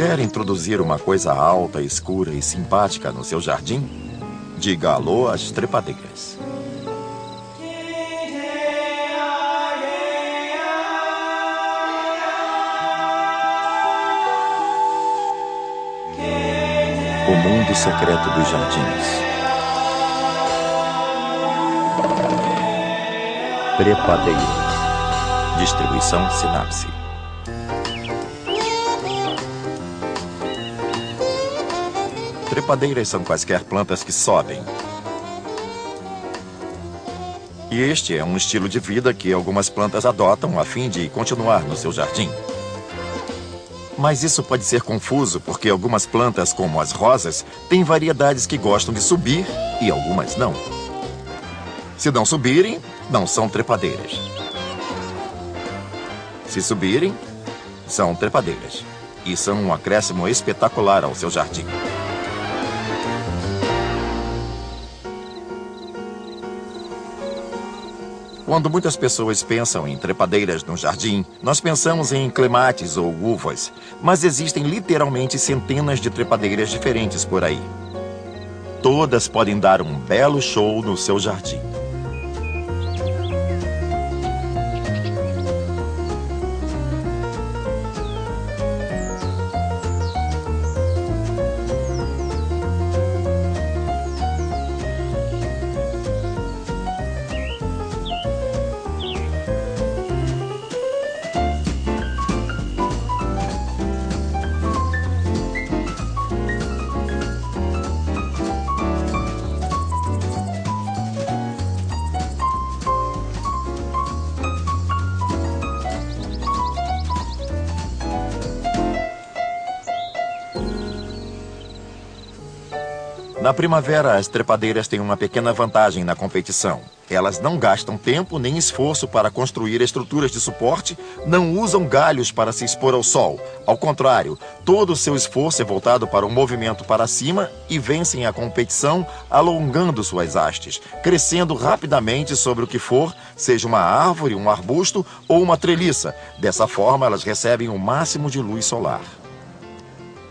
Quer introduzir uma coisa alta, escura e simpática no seu jardim? Diga alô às trepadeiras. O mundo secreto dos jardins. Trepadeiras. Distribuição Sinapse. Trepadeiras são quaisquer plantas que sobem. E este é um estilo de vida que algumas plantas adotam a fim de continuar no seu jardim. Mas isso pode ser confuso porque algumas plantas, como as rosas, têm variedades que gostam de subir e algumas não. Se não subirem, não são trepadeiras. Se subirem, são trepadeiras. E são um acréscimo espetacular ao seu jardim. Quando muitas pessoas pensam em trepadeiras no jardim, nós pensamos em clematis ou uvas, mas existem literalmente centenas de trepadeiras diferentes por aí. Todas podem dar um belo show no seu jardim. Na primavera, as trepadeiras têm uma pequena vantagem na competição. Elas não gastam tempo nem esforço para construir estruturas de suporte, não usam galhos para se expor ao sol. Ao contrário, todo o seu esforço é voltado para o movimento para cima e vencem a competição alongando suas hastes, crescendo rapidamente sobre o que for, seja uma árvore, um arbusto ou uma treliça. Dessa forma, elas recebem o máximo de luz solar.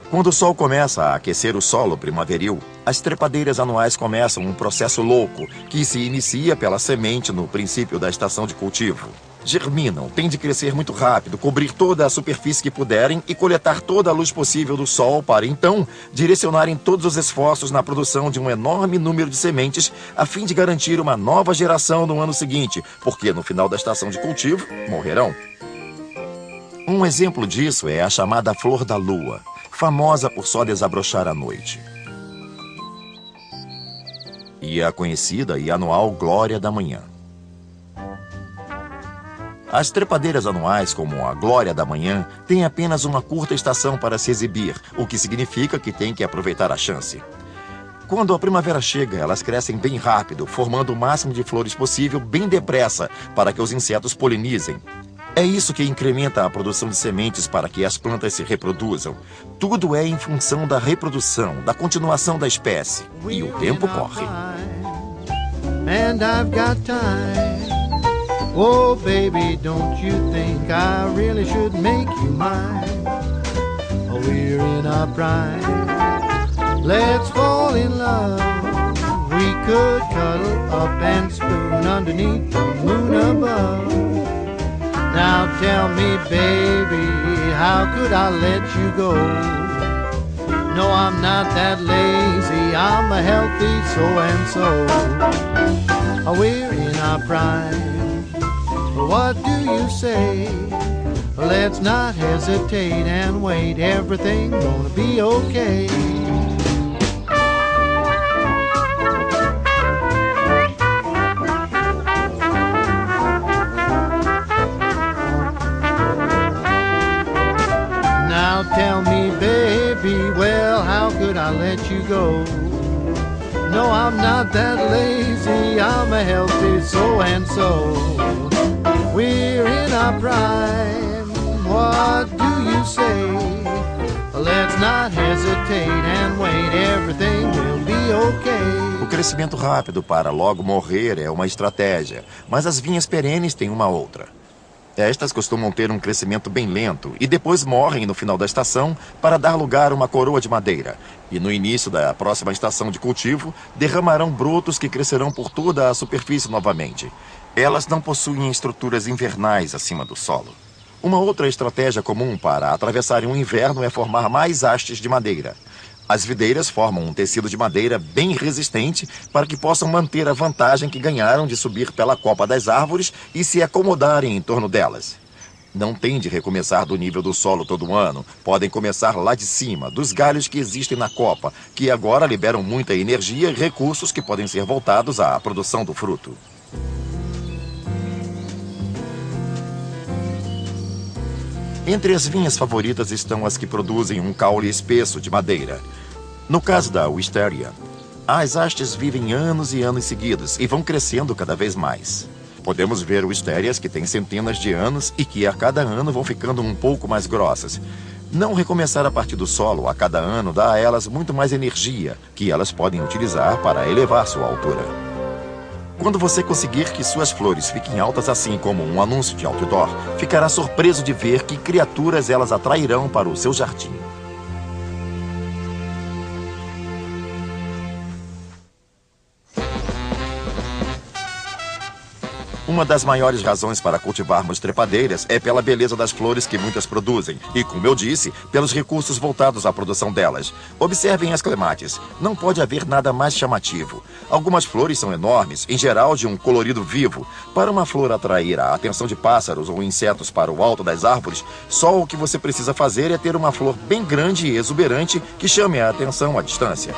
Quando o sol começa a aquecer o solo primaveril, as trepadeiras anuais começam um processo louco, que se inicia pela semente no princípio da estação de cultivo. Germinam, têm de crescer muito rápido, cobrir toda a superfície que puderem e coletar toda a luz possível do sol para, então, direcionarem todos os esforços na produção de um enorme número de sementes a fim de garantir uma nova geração no ano seguinte, porque no final da estação de cultivo, morrerão. Um exemplo disso é a chamada flor da lua, famosa por só desabrochar à noite. E a conhecida e anual glória da manhã. As trepadeiras anuais, como a glória da manhã, têm apenas uma curta estação para se exibir, o que significa que tem que aproveitar a chance. Quando a primavera chega, elas crescem bem rápido, formando o máximo de flores possível bem depressa, para que os insetos polinizem. É isso que incrementa a produção de sementes para que as plantas se reproduzam. Tudo é em função da reprodução, da continuação da espécie. E o tempo corre. And I've got time. Oh, baby, don't you think I really should make you mine? Oh, we're in our prime. Let's fall in love. We could cuddle up and spoon underneath the moon above. Now tell me, baby, how could I let you go? No, I'm not that lazy, I'm a healthy so-and-so. We're in our prime, what do you say? Let's not hesitate and wait, everything gonna be okay. Now tell me, baby, well, how could I let you go? No, I'm not that lazy, I'm a healthy so-and-so. We're in our prime, what do you say? Let's not hesitate and wait, everything will be okay. O crescimento rápido para logo morrer é uma estratégia, mas as vinhas perenes têm uma outra. Estas costumam ter um crescimento bem lento e depois morrem no final da estação para dar lugar a uma coroa de madeira. E no início da próxima estação de cultivo, derramarão brotos que crescerão por toda a superfície novamente. Elas não possuem estruturas invernais acima do solo. Uma outra estratégia comum para atravessarem o inverno é formar mais hastes de madeira. As videiras formam um tecido de madeira bem resistente para que possam manter a vantagem que ganharam de subir pela copa das árvores e se acomodarem em torno delas. Não têm de recomeçar do nível do solo todo ano. Podem começar lá de cima, dos galhos que existem na copa, que agora liberam muita energia e recursos que podem ser voltados à produção do fruto. Entre as vinhas favoritas estão as que produzem um caule espesso de madeira. No caso da Wisteria, as hastes vivem anos e anos seguidos e vão crescendo cada vez mais. Podemos ver Wisterias que têm centenas de anos e que a cada ano vão ficando um pouco mais grossas. Não recomeçar a partir do solo a cada ano dá a elas muito mais energia, que elas podem utilizar para elevar sua altura. Quando você conseguir que suas flores fiquem altas assim como um anúncio de outdoor, ficará surpreso de ver que criaturas elas atrairão para o seu jardim. Uma das maiores razões para cultivarmos trepadeiras é pela beleza das flores que muitas produzem e, como eu disse, pelos recursos voltados à produção delas. Observem as clematis. Não pode haver nada mais chamativo. Algumas flores são enormes, em geral de um colorido vivo. Para uma flor atrair a atenção de pássaros ou insetos para o alto das árvores, só o que você precisa fazer é ter uma flor bem grande e exuberante que chame a atenção à distância.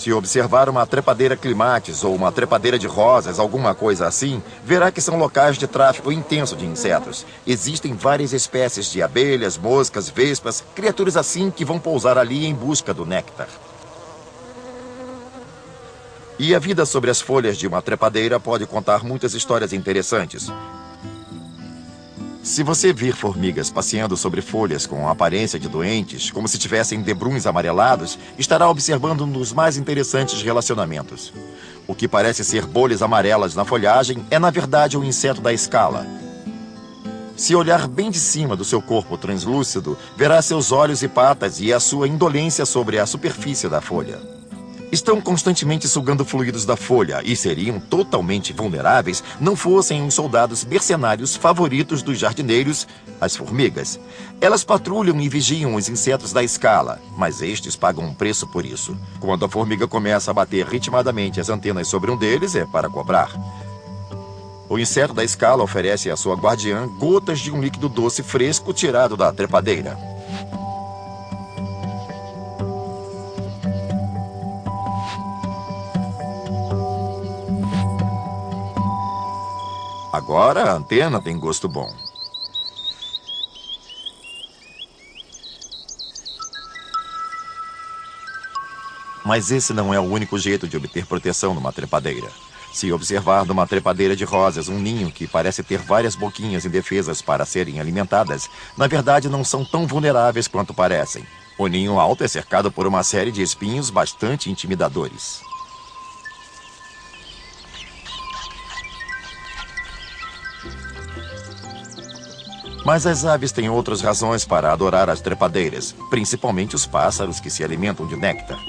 Se observar uma trepadeira clematis ou uma trepadeira de rosas, alguma coisa assim, verá que são locais de tráfego intenso de insetos. Existem várias espécies de abelhas, moscas, vespas, criaturas assim que vão pousar ali em busca do néctar. E a vida sobre as folhas de uma trepadeira pode contar muitas histórias interessantes. Se você vir formigas passeando sobre folhas com aparência de doentes, como se tivessem debruns amarelados, estará observando um dos mais interessantes relacionamentos. O que parece ser bolhas amarelas na folhagem é, na verdade, um inseto da escala. Se olhar bem de cima do seu corpo translúcido, verá seus olhos e patas e a sua indolência sobre a superfície da folha. Estão constantemente sugando fluidos da folha e seriam totalmente vulneráveis não fossem os soldados mercenários favoritos dos jardineiros, as formigas. Elas patrulham e vigiam os insetos da escala, mas estes pagam um preço por isso. Quando a formiga começa a bater ritmadamente as antenas sobre um deles, é para cobrar. O inseto da escala oferece à sua guardiã gotas de um líquido doce fresco tirado da trepadeira. Agora a antena tem gosto bom. Mas esse não é o único jeito de obter proteção numa trepadeira. Se observar numa trepadeira de rosas um ninho que parece ter várias boquinhas indefesas para serem alimentadas, na verdade não são tão vulneráveis quanto parecem. O ninho alto é cercado por uma série de espinhos bastante intimidadores. Mas as aves têm outras razões para adorar as trepadeiras, principalmente os pássaros que se alimentam de néctar.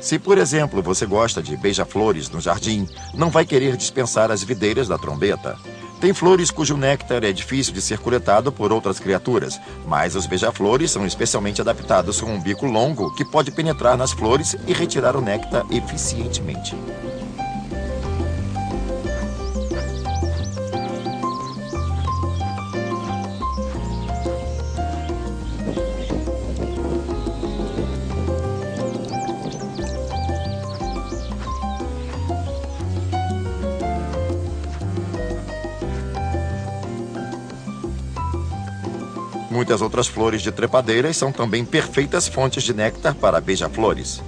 Se, por exemplo, você gosta de beija-flores no jardim, não vai querer dispensar as videiras da trombeta. Tem flores cujo néctar é difícil de ser coletado por outras criaturas, mas os beija-flores são especialmente adaptados com um bico longo que pode penetrar nas flores e retirar o néctar eficientemente. Muitas outras flores de trepadeiras são também perfeitas fontes de néctar para beija-flores.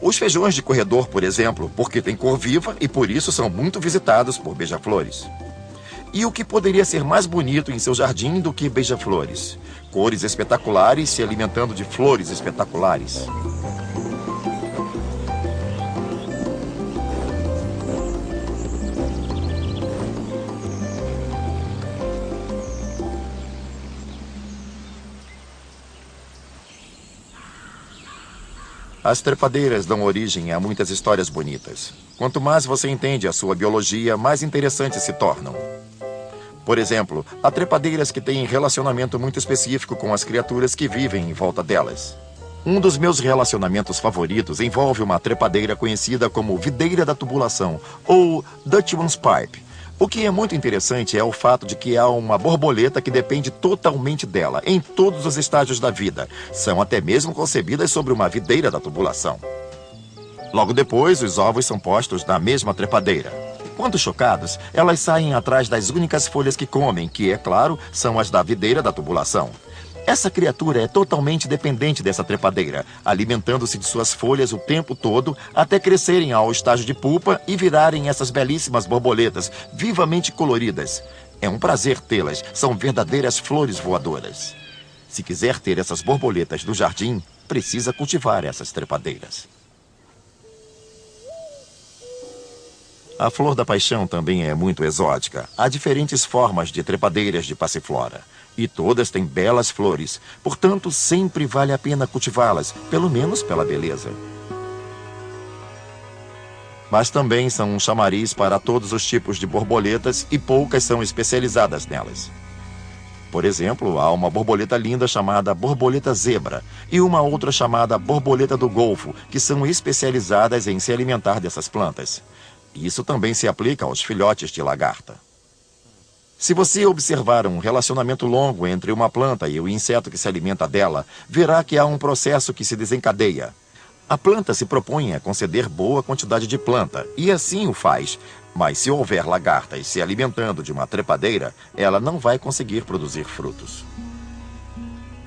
Os feijões de corredor, por exemplo, porque têm cor viva e por isso são muito visitados por beija-flores. E o que poderia ser mais bonito em seu jardim do que beija-flores? Cores espetaculares se alimentando de flores espetaculares. As trepadeiras dão origem a muitas histórias bonitas. Quanto mais você entende a sua biologia, mais interessantes se tornam. Por exemplo, há trepadeiras que têm relacionamento muito específico com as criaturas que vivem em volta delas. Um dos meus relacionamentos favoritos envolve uma trepadeira conhecida como videira da tubulação, ou Dutchman's Pipe. O que é muito interessante é o fato de que há uma borboleta que depende totalmente dela, em todos os estágios da vida. São até mesmo concebidas sobre uma videira da tubulação. Logo depois, os ovos são postos na mesma trepadeira. Quando chocados, elas saem atrás das únicas folhas que comem, que, é claro, são as da videira da tubulação. Essa criatura é totalmente dependente dessa trepadeira, alimentando-se de suas folhas o tempo todo até crescerem ao estágio de pupa e virarem essas belíssimas borboletas, vivamente coloridas. É um prazer tê-las, são verdadeiras flores voadoras. Se quiser ter essas borboletas no jardim, precisa cultivar essas trepadeiras. A flor da paixão também é muito exótica. Há diferentes formas de trepadeiras de passiflora. E todas têm belas flores, portanto, sempre vale a pena cultivá-las, pelo menos pela beleza. Mas também são um chamariz para todos os tipos de borboletas e poucas são especializadas nelas. Por exemplo, há uma borboleta linda chamada borboleta zebra e uma outra chamada borboleta do Golfo, que são especializadas em se alimentar dessas plantas. Isso também se aplica aos filhotes de lagarta. Se você observar um relacionamento longo entre uma planta e o inseto que se alimenta dela, verá que há um processo que se desencadeia. A planta se propõe a conceder boa quantidade de planta, e assim o faz. Mas se houver lagartas se alimentando de uma trepadeira, ela não vai conseguir produzir frutos.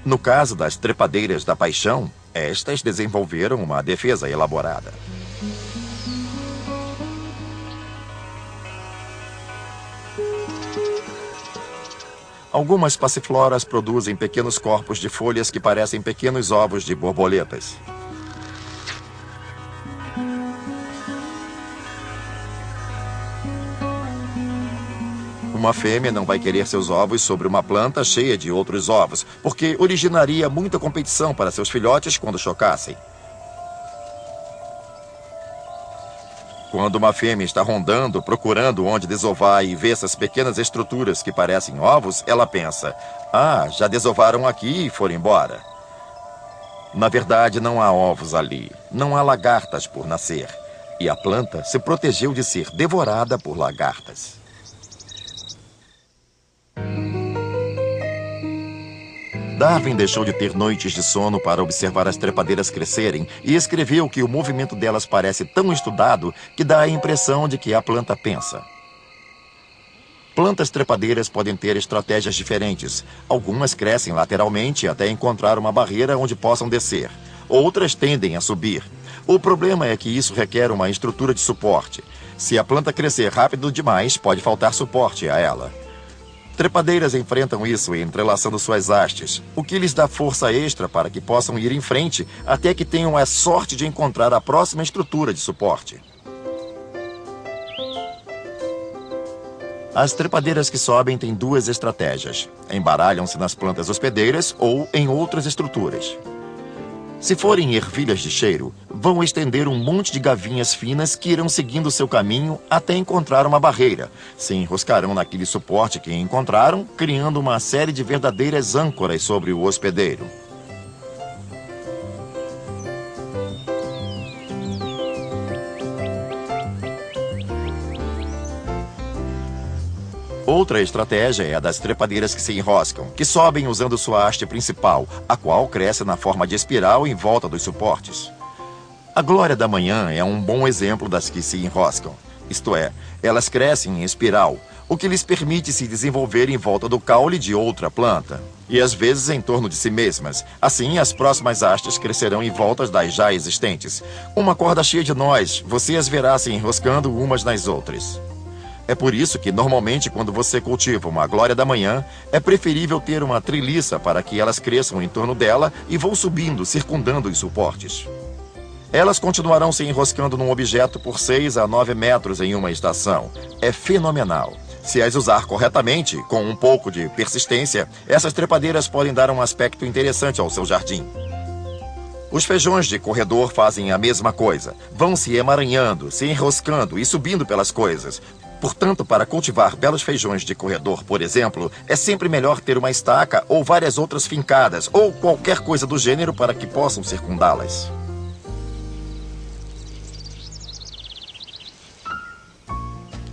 No caso das trepadeiras da paixão, estas desenvolveram uma defesa elaborada. Algumas passifloras produzem pequenos corpos de folhas que parecem pequenos ovos de borboletas. Uma fêmea não vai querer seus ovos sobre uma planta cheia de outros ovos, porque originaria muita competição para seus filhotes quando chocassem. Quando uma fêmea está rondando, procurando onde desovar e vê essas pequenas estruturas que parecem ovos, ela pensa: ah, já desovaram aqui e foram embora. Na verdade, não há ovos ali. Não há lagartas por nascer. E a planta se protegeu de ser devorada por lagartas. Darwin deixou de ter noites de sono para observar as trepadeiras crescerem e escreveu que o movimento delas parece tão estudado que dá a impressão de que a planta pensa. Plantas trepadeiras podem ter estratégias diferentes. Algumas crescem lateralmente até encontrar uma barreira onde possam descer. Outras tendem a subir. O problema é que isso requer uma estrutura de suporte. Se a planta crescer rápido demais, pode faltar suporte a ela. Trepadeiras enfrentam isso entrelaçando suas hastes, o que lhes dá força extra para que possam ir em frente até que tenham a sorte de encontrar a próxima estrutura de suporte. As trepadeiras que sobem têm duas estratégias: embaralham-se nas plantas hospedeiras ou em outras estruturas. Se forem ervilhas de cheiro, vão estender um monte de gavinhas finas que irão seguindo seu caminho até encontrar uma barreira. Se enroscarão naquele suporte que encontraram, criando uma série de verdadeiras âncoras sobre o hospedeiro. Outra estratégia é a das trepadeiras que se enroscam, que sobem usando sua haste principal, a qual cresce na forma de espiral em volta dos suportes. A glória da manhã é um bom exemplo das que se enroscam. Isto é, elas crescem em espiral, o que lhes permite se desenvolver em volta do caule de outra planta, e às vezes em torno de si mesmas. Assim, as próximas hastes crescerão em volta das já existentes. Uma corda cheia de nós, você as verá se enroscando umas nas outras. É por isso que, normalmente, quando você cultiva uma glória da manhã, é preferível ter uma treliça para que elas cresçam em torno dela e vão subindo, circundando os suportes. Elas continuarão se enroscando num objeto por 6 a 9 metros em uma estação. É fenomenal. Se as usar corretamente, com um pouco de persistência, essas trepadeiras podem dar um aspecto interessante ao seu jardim. Os feijões de corredor fazem a mesma coisa. Vão se emaranhando, se enroscando e subindo pelas coisas. Portanto, para cultivar belos feijões de corredor, por exemplo, é sempre melhor ter uma estaca ou várias outras fincadas, ou qualquer coisa do gênero para que possam circundá-las.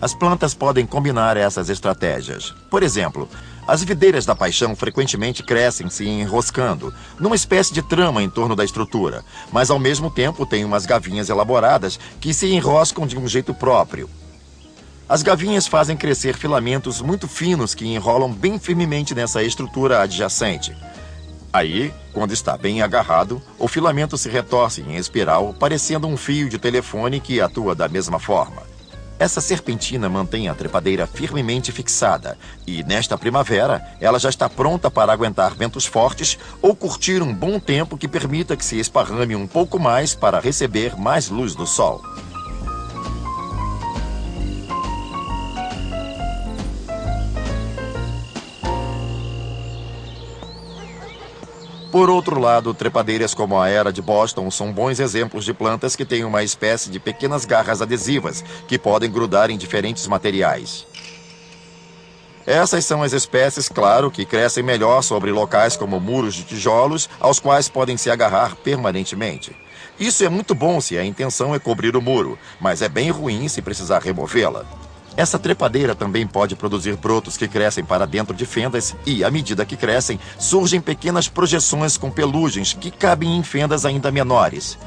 As plantas podem combinar essas estratégias. Por exemplo, as videiras da paixão frequentemente crescem se enroscando, numa espécie de trama em torno da estrutura, mas ao mesmo tempo têm umas gavinhas elaboradas que se enroscam de um jeito próprio. As gavinhas fazem crescer filamentos muito finos que enrolam bem firmemente nessa estrutura adjacente. Aí, quando está bem agarrado, o filamento se retorce em espiral, parecendo um fio de telefone que atua da mesma forma. Essa serpentina mantém a trepadeira firmemente fixada e, nesta primavera, ela já está pronta para aguentar ventos fortes ou curtir um bom tempo que permita que se esparrame um pouco mais para receber mais luz do sol. Por outro lado, trepadeiras como a Era de Boston são bons exemplos de plantas que têm uma espécie de pequenas garras adesivas que podem grudar em diferentes materiais. Essas são as espécies, claro, que crescem melhor sobre locais como muros de tijolos, aos quais podem se agarrar permanentemente. Isso é muito bom se a intenção é cobrir o muro, mas é bem ruim se precisar removê-la. Essa trepadeira também pode produzir brotos que crescem para dentro de fendas e, à medida que crescem, surgem pequenas projeções com pelugens que cabem em fendas ainda menores.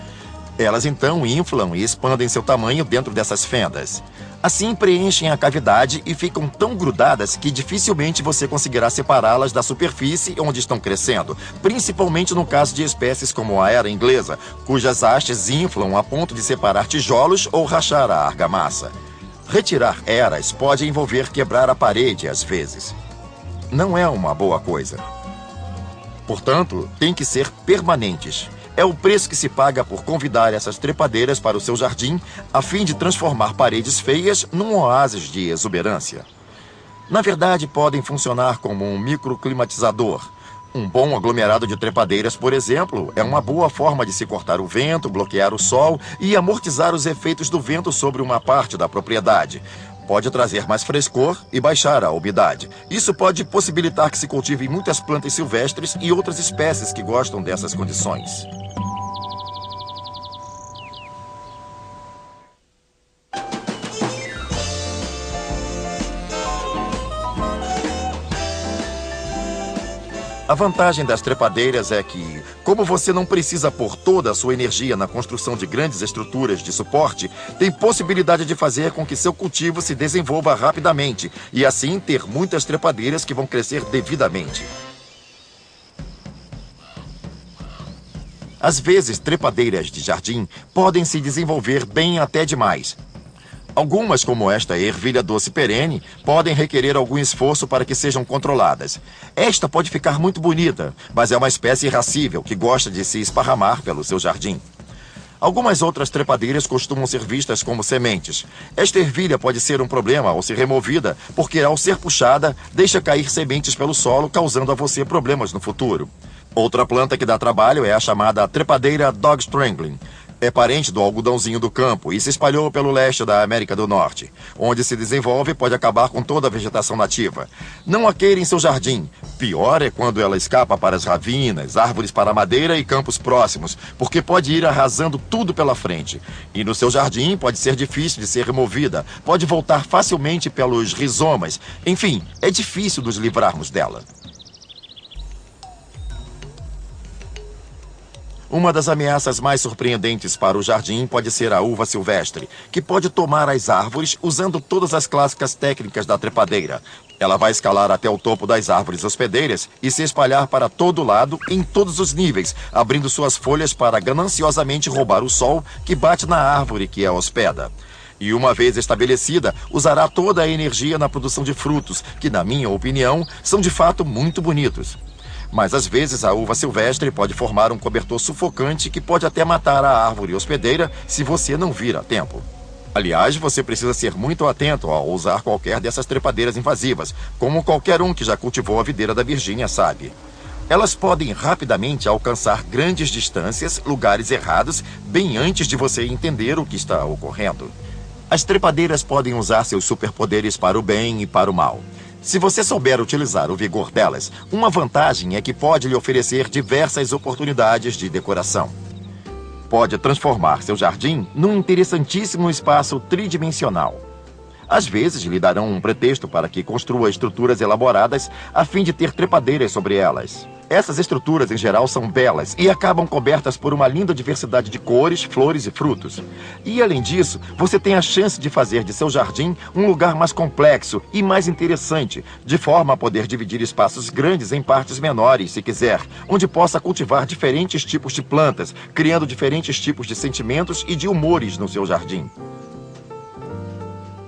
Elas então inflam e expandem seu tamanho dentro dessas fendas. Assim preenchem a cavidade e ficam tão grudadas que dificilmente você conseguirá separá-las da superfície onde estão crescendo, principalmente no caso de espécies como a Era inglesa, cujas hastes inflam a ponto de separar tijolos ou rachar a argamassa. Retirar eras pode envolver quebrar a parede às vezes. Não é uma boa coisa. Portanto, tem que ser permanentes. É o preço que se paga por convidar essas trepadeiras para o seu jardim, a fim de transformar paredes feias num oásis de exuberância. Na verdade, podem funcionar como um microclimatizador. Um bom aglomerado de trepadeiras, por exemplo, é uma boa forma de se cortar o vento, bloquear o sol e amortizar os efeitos do vento sobre uma parte da propriedade. Pode trazer mais frescor e baixar a umidade. Isso pode possibilitar que se cultivem muitas plantas silvestres e outras espécies que gostam dessas condições. A vantagem das trepadeiras é que, como você não precisa pôr toda a sua energia na construção de grandes estruturas de suporte, tem possibilidade de fazer com que seu cultivo se desenvolva rapidamente e assim ter muitas trepadeiras que vão crescer devidamente. Às vezes, trepadeiras de jardim podem se desenvolver bem até demais. Algumas, como esta ervilha doce perene, podem requerer algum esforço para que sejam controladas. Esta pode ficar muito bonita, mas é uma espécie irascível que gosta de se esparramar pelo seu jardim. Algumas outras trepadeiras costumam ser vistas como sementes. Esta ervilha pode ser um problema ao ser removida, porque ao ser puxada, deixa cair sementes pelo solo, causando a você problemas no futuro. Outra planta que dá trabalho é a chamada trepadeira Dog Strangling. É parente do algodãozinho do campo e se espalhou pelo leste da América do Norte. Onde se desenvolve, pode acabar com toda a vegetação nativa. Não a queira em seu jardim. Pior é quando ela escapa para as ravinas, árvores para madeira e campos próximos, porque pode ir arrasando tudo pela frente. E no seu jardim pode ser difícil de ser removida, pode voltar facilmente pelos rizomas. Enfim, é difícil nos livrarmos dela. Uma das ameaças mais surpreendentes para o jardim pode ser a uva silvestre, que pode tomar as árvores usando todas as clássicas técnicas da trepadeira. Ela vai escalar até o topo das árvores hospedeiras e se espalhar para todo lado, em todos os níveis, abrindo suas folhas para gananciosamente roubar o sol que bate na árvore que a hospeda. E uma vez estabelecida, usará toda a energia na produção de frutos, que, na minha opinião, são de fato muito bonitos. Mas às vezes a uva silvestre pode formar um cobertor sufocante que pode até matar a árvore hospedeira se você não vir a tempo. Aliás, você precisa ser muito atento ao usar qualquer dessas trepadeiras invasivas, como qualquer um que já cultivou a videira da Virgínia sabe. Elas podem rapidamente alcançar grandes distâncias, lugares errados, bem antes de você entender o que está ocorrendo. As trepadeiras podem usar seus superpoderes para o bem e para o mal. Se você souber utilizar o vigor delas, uma vantagem é que pode lhe oferecer diversas oportunidades de decoração. Pode transformar seu jardim num interessantíssimo espaço tridimensional. Às vezes, lhe darão um pretexto para que construa estruturas elaboradas a fim de ter trepadeiras sobre elas. Essas estruturas, em geral, são belas e acabam cobertas por uma linda diversidade de cores, flores e frutos. E, além disso, você tem a chance de fazer de seu jardim um lugar mais complexo e mais interessante, de forma a poder dividir espaços grandes em partes menores, se quiser, onde possa cultivar diferentes tipos de plantas, criando diferentes tipos de sentimentos e de humores no seu jardim.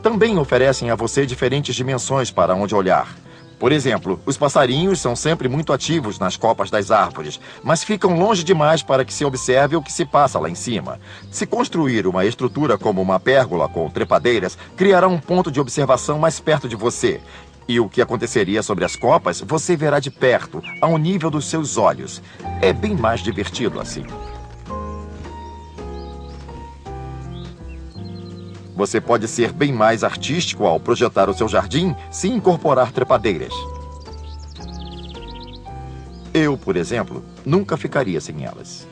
Também oferecem a você diferentes dimensões para onde olhar. Por exemplo, os passarinhos são sempre muito ativos nas copas das árvores, mas ficam longe demais para que se observe o que se passa lá em cima. Se construir uma estrutura como uma pérgola com trepadeiras, criará um ponto de observação mais perto de você. E o que aconteceria sobre as copas, você verá de perto, ao nível dos seus olhos. É bem mais divertido assim. Você pode ser bem mais artístico ao projetar o seu jardim se incorporar trepadeiras. Eu, por exemplo, nunca ficaria sem elas.